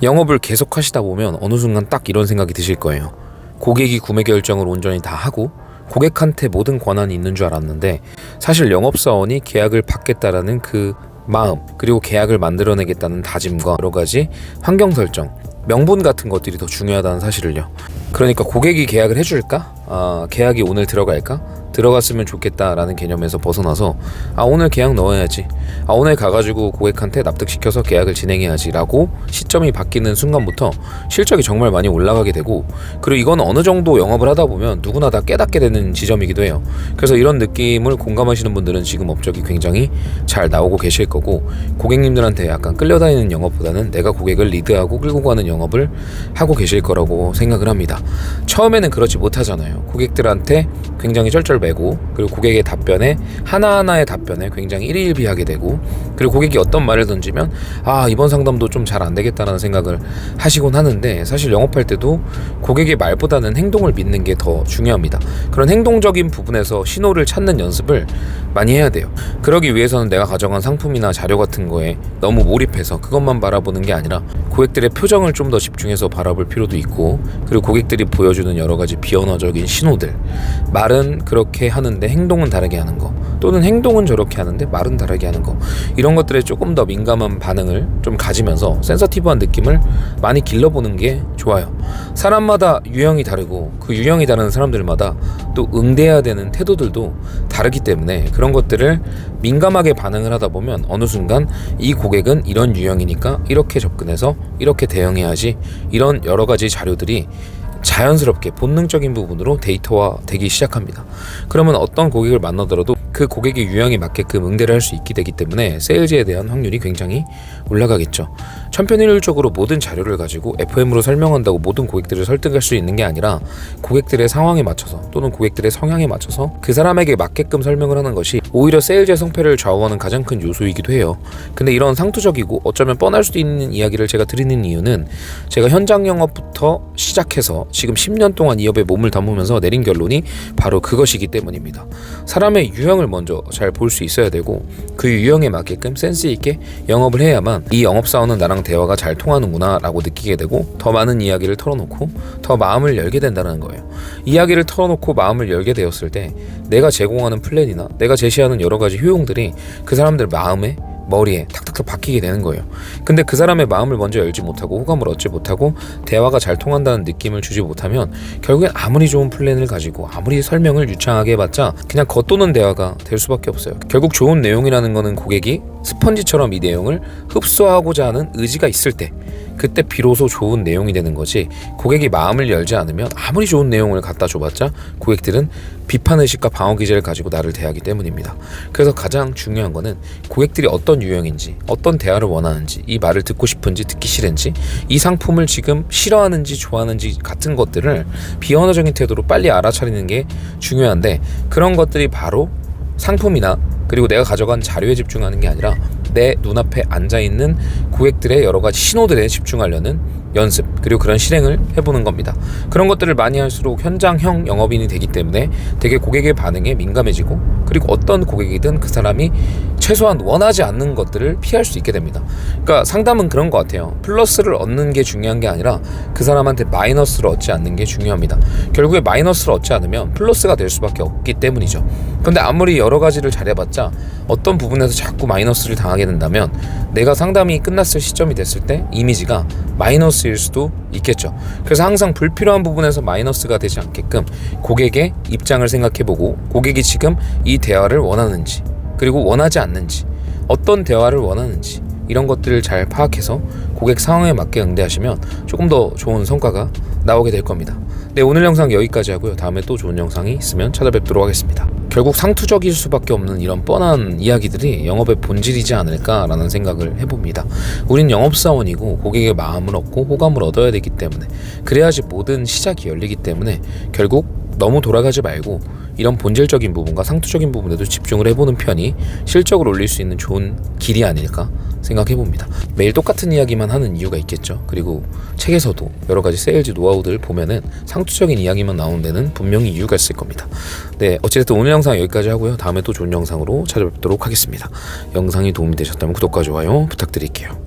영업을 계속 하시다 보면 어느 순간 딱 이런 생각이 드실 거예요. 고객이 구매 결정을 온전히 다 하고 고객한테 모든 권한이 있는 줄 알았는데, 사실 영업사원이 계약을 받겠다라는 그 마음, 그리고 계약을 만들어내겠다는 다짐과 여러 가지 환경 설정, 명분 같은 것들이 더 중요하다는 사실을요. 그러니까 고객이 계약을 해줄까? 계약이 오늘 들어갈까? 들어갔으면 좋겠다라는 개념에서 벗어나서 오늘 계약 넣어야지, 오늘 가가지고 고객한테 납득시켜서 계약을 진행해야지 라고 시점이 바뀌는 순간부터 실적이 정말 많이 올라가게 되고, 그리고 이건 어느 정도 영업을 하다 보면 누구나 다 깨닫게 되는 지점이기도 해요. 그래서 이런 느낌을 공감하시는 분들은 지금 업적이 굉장히 잘 나오고 계실 거고, 고객님들한테 약간 끌려다니는 영업보다는 내가 고객을 리드하고 끌고 가는 영업을 하고 계실 거라고 생각을 합니다. 처음에는 그렇지 못하잖아요. 고객들한테 굉장히 쩔쩔매고, 그리고 고객의 답변에 하나하나의 답변에 굉장히 일희일비하게 되고, 그리고 고객이 어떤 말을 던지면 이번 상담도 좀 잘 안 되겠다라는 생각을 하시곤 하는데, 사실 영업할 때도 고객의 말보다는 행동을 믿는 게 더 중요합니다. 그런 행동적인 부분에서 신호를 찾는 연습을 많이 해야 돼요. 그러기 위해서는 내가 가져간 상품이나 자료 같은 거에 너무 몰입해서 그것만 바라보는 게 아니라 고객들의 표정을 좀 더 집중해서 바라볼 필요도 있고, 그리고 고객들이 보여주는 여러 가지 비언어적인 신호들, 말은 그렇게 하는데 행동은 다르게 하는 거, 또는 행동은 저렇게 하는데 말은 다르게 하는 거, 이런 것들에 조금 더 민감한 반응을 좀 가지면서 센서티브한 느낌을 많이 길러보는 게 좋아요. 사람마다 유형이 다르고 그 유형이 다른 사람들마다 또 응대해야 되는 태도들도 다르기 때문에 그런 것들을 민감하게 반응을 하다 보면 어느 순간 이 고객은 이런 유형이니까 이렇게 접근해서 이렇게 대응해야지, 이런 여러 가지 자료들이 자연스럽게 본능적인 부분으로 데이터화 되기 시작합니다. 그러면 어떤 고객을 만나더라도 그 고객의 유형에 맞게끔 응대를 할 수 있게 되기 때문에 세일즈에 대한 확률이 굉장히 올라가겠죠. 천편일률적으로 모든 자료를 가지고 FM으로 설명한다고 모든 고객들을 설득할 수 있는 게 아니라 고객들의 상황에 맞춰서 또는 고객들의 성향에 맞춰서 그 사람에게 맞게끔 설명을 하는 것이 오히려 세일즈의 성패를 좌우하는 가장 큰 요소이기도 해요. 근데 이런 상투적이고 어쩌면 뻔할 수도 있는 이야기를 제가 드리는 이유는, 제가 현장 영업부터 시작해서 지금 10년 동안 이 업에 몸을 담으면서 내린 결론이 바로 그것이기 때문입니다. 사람의 유형을 먼저 잘 볼 수 있어야 되고, 그 유형에 맞게끔 센스 있게 영업을 해야만 이 영업사원은 나랑 대화가 잘 통하는구나 라고 느끼게 되고, 더 많은 이야기를 털어놓고 더 마음을 열게 된다는 거예요. 이야기를 털어놓고 마음을 열게 되었을 때 내가 제공하는 플랜이나 내가 제시하는 여러 가지 효용들이 그 사람들 마음에, 머리에 탁탁탁 박히게 되는 거예요. 근데 그 사람의 마음을 먼저 열지 못하고 호감을 얻지 못하고 대화가 잘 통한다는 느낌을 주지 못하면 결국엔 아무리 좋은 플랜을 가지고 아무리 설명을 유창하게 해봤자 그냥 겉도는 대화가 될 수밖에 없어요. 결국 좋은 내용이라는 거는 고객이 스펀지처럼 이 내용을 흡수하고자 하는 의지가 있을 때, 그때 비로소 좋은 내용이 되는 거지, 고객이 마음을 열지 않으면 아무리 좋은 내용을 갖다 줘봤자 고객들은 비판의식과 방어기제를 가지고 나를 대하기 때문입니다. 그래서 가장 중요한 거는 고객들이 어떤 유형인지, 어떤 대화를 원하는지, 이 말을 듣고 싶은지 듣기 싫은지, 이 상품을 지금 싫어하는지 좋아하는지 같은 것들을 비언어적인 태도로 빨리 알아차리는 게 중요한데, 그런 것들이 바로 상품이나 그리고 내가 가져간 자료에 집중하는 게 아니라 내 눈앞에 앉아있는 고객들의 여러 가지 신호들에 집중하려는 연습, 그리고 그런 실행을 해보는 겁니다. 그런 것들을 많이 할수록 현장형 영업인이 되기 때문에 되게 고객의 반응에 민감해지고, 그리고 어떤 고객이든 그 사람이 최소한 원하지 않는 것들을 피할 수 있게 됩니다. 그러니까 상담은 그런 것 같아요. 플러스를 얻는 게 중요한 게 아니라 그 사람한테 마이너스를 얻지 않는 게 중요합니다. 결국에 마이너스를 얻지 않으면 플러스가 될 수밖에 없기 때문이죠. 근데 아무리 여러 가지를 잘해봤자 어떤 부분에서 자꾸 마이너스를 당하게 된다면 내가 상담이 끝났을 시점이 됐을 때 이미지가 마이너스일 수도 있겠죠. 그래서 항상 불필요한 부분에서 마이너스가 되지 않게끔 고객의 입장을 생각해보고, 고객이 지금 이 대화를 원하는지, 그리고 원하지 않는지, 어떤 대화를 원하는지, 이런 것들을 잘 파악해서 고객 상황에 맞게 응대하시면 조금 더 좋은 성과가 나오게 될 겁니다. 네, 오늘 영상 여기까지 하고요. 다음에 또 좋은 영상이 있으면 찾아뵙도록 하겠습니다. 결국 상투적일 수밖에 없는 이런 뻔한 이야기들이 영업의 본질이지 않을까라는 생각을 해봅니다. 우린 영업사원이고 고객의 마음을 얻고 호감을 얻어야 되기 때문에, 그래야지 모든 시작이 열리기 때문에 결국 너무 돌아가지 말고 이런 본질적인 부분과 상투적인 부분에도 집중을 해보는 편이 실적을 올릴 수 있는 좋은 길이 아닐까 생각해봅니다. 매일 똑같은 이야기만 하는 이유가 있겠죠. 그리고 책에서도 여러 가지 세일즈 노하우들 보면은 상투적인 이야기만 나오는 데는 분명히 이유가 있을 겁니다. 네, 어찌됐든 오늘 영상 여기까지 하고요. 다음에 또 좋은 영상으로 찾아뵙도록 하겠습니다. 영상이 도움이 되셨다면 구독과 좋아요 부탁드릴게요.